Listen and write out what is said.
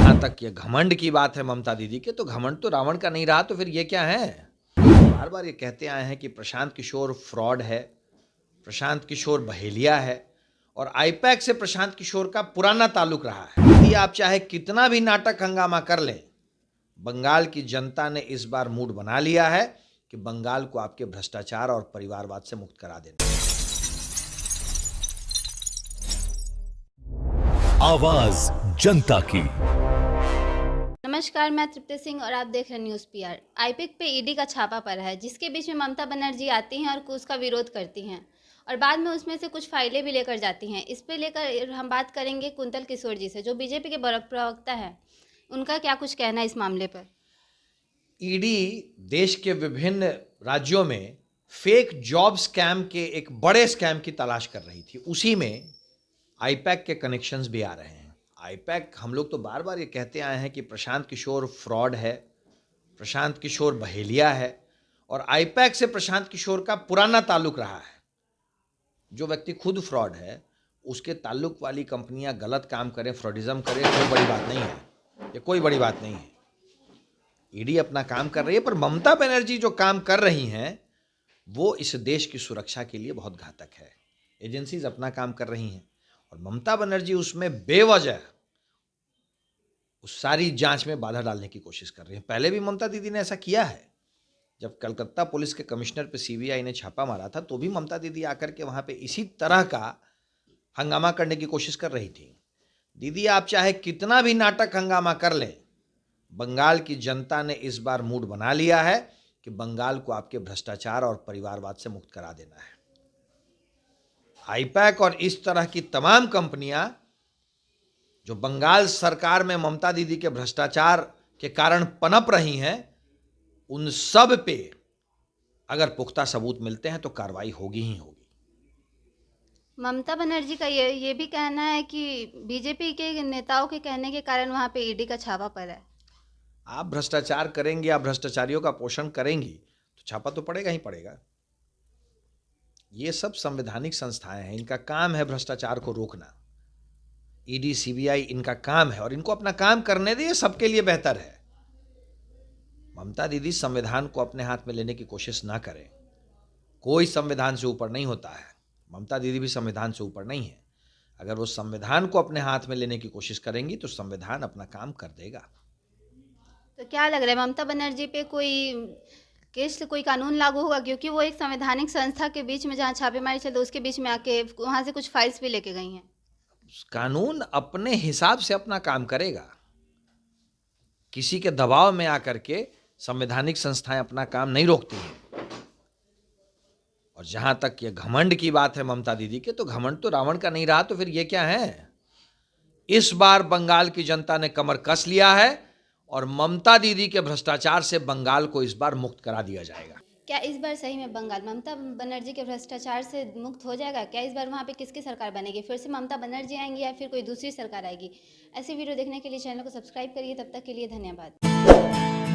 जहाँ तक ये घमंड की बात है ममता दीदी के, तो घमंड तो रावण का नहीं रहा, तो फिर ये क्या है? बार बार ये कहते आए हैं कि प्रशांत किशोर फ्रॉड है, प्रशांत किशोर बहेलिया है, और आईपैक से प्रशांत किशोर का पुराना ताल्लुक रहा है। यदि आप चाहे कितना भी नाटक हंगामा कर लें, बंगाल की जनता ने इस बार मूड बना लिया है कि बंगाल को आपके भ्रष्टाचार और परिवारवाद से मुक्त करा देना। आवाज जनता की। नमस्कार, मैं तृप्ति सिंह और आप देख रहे हैं न्यूज़ पीआर। आईपैक पे ईडी का छापा पड़ा है, जिसके बीच में ममता बनर्जी आती हैं और उसका विरोध करती हैं और बाद में उसमें से कुछ फाइलें भी लेकर जाती हैं। इस पे लेकर हम बात करेंगे कुंतल किशोर जी से, जो बीजेपी के प्रवक्ता हैं। उनका क्या कुछ कहना है इस मामले पर? ईडी देश के विभिन्न राज्यों में फेक जॉब स्कैम के एक बड़े स्कैम की तलाश कर रही थी। उसी में आईपैक के कनेक्शंस भी आ रहे हैं। आईपैक, हम लोग तो बार बार ये कहते आए हैं कि प्रशांत किशोर फ्रॉड है, प्रशांत किशोर बहेलिया है, और आईपैक से प्रशांत किशोर का पुराना ताल्लुक रहा है। जो व्यक्ति खुद फ्रॉड है, उसके ताल्लुक वाली कंपनियां गलत काम करें, फ्रॉडिज्म करें, कोई बड़ी बात नहीं है। ये कोई बड़ी बात नहीं है। ईडी अपना काम कर रही है, पर ममता बनर्जी जो काम कर रही हैं वो इस देश की सुरक्षा के लिए बहुत घातक है। एजेंसीज अपना काम कर रही हैं और ममता बनर्जी उसमें बेवजह उस सारी जांच में बाधा डालने की कोशिश कर रही है। पहले भी ममता दीदी ने ऐसा किया है। जब कलकत्ता पुलिस के कमिश्नर पे सीबीआई ने छापा मारा था, तो भी ममता दीदी आकर के वहां पे इसी तरह का हंगामा करने की कोशिश कर रही थी। दीदी, आप चाहे कितना भी नाटक हंगामा कर लें, बंगाल की जनता ने इस बार मूड बना लिया है कि बंगाल को आपके भ्रष्टाचार और परिवारवाद से मुक्त करा देना है। आईपैक और इस तरह की तमाम कंपनियां जो बंगाल सरकार में ममता दीदी के भ्रष्टाचार के कारण पनप रही हैं, उन सब पे अगर पुख्ता सबूत मिलते हैं तो कार्रवाई होगी ही होगी। ममता बनर्जी का ये भी कहना है कि बीजेपी के नेताओं के कहने के कारण वहाँ पे ईडी का छापा पड़ा है। आप भ्रष्टाचार करेंगे, आप भ्रष्टाचारियों का पोषण करेंगी, तो छापा तो पड़ेगा ही पड़ेगा। ये सब संवैधानिक संस्थाएं हैं, इनका काम है भ्रष्टाचार को रोकना। ईडी, सीबीआई इनका काम है और इनको अपना काम करने दें, सबके लिए बेहतर है। ममता दीदी संविधान को अपने हाथ में लेने की कोशिश ना करें। कोई संविधान से ऊपर नहीं होता है। ममता दीदी भी संविधान से ऊपर नहीं है। अगर वो संविधान को अपने हाथ में लेने की कोशिश करेंगी तो संविधान अपना काम कर देगा। तो क्या लग रहा है, ममता बनर्जी पे कोई केस, कोई कानून लागू होगा? क्योंकि वो एक संवैधानिक संस्था के बीच में जहाँ छापेमारी चल रही है, उसके बीच में आके वहाँ से कुछ फाइल्स भी लेके गई हैं। कानून अपने हिसाब से अपना काम करेगा। किसी के दबाव में आकर के संवैधानिक संस्थाएं अपना काम नहीं रोकती हैं। और जहां तक ये घमंड की बात है ममता दीदी के, तो घमंड तो रावण का नहीं रहा, तो फिर ये क्या है? इस बार बंगाल की जनता ने कमर कस लिया है और ममता दीदी के भ्रष्टाचार से बंगाल को इस बार मुक्त करा दिया जाएगा। क्या इस बार सही में बंगाल ममता बनर्जी के भ्रष्टाचार से मुक्त हो जाएगा? क्या इस बार वहाँ पे किसकी सरकार बनेगी? फिर से ममता बनर्जी आएंगी या फिर कोई दूसरी सरकार आएगी? ऐसी वीडियो देखने के लिए चैनल को सब्सक्राइब करिए। तब तक के लिए धन्यवाद।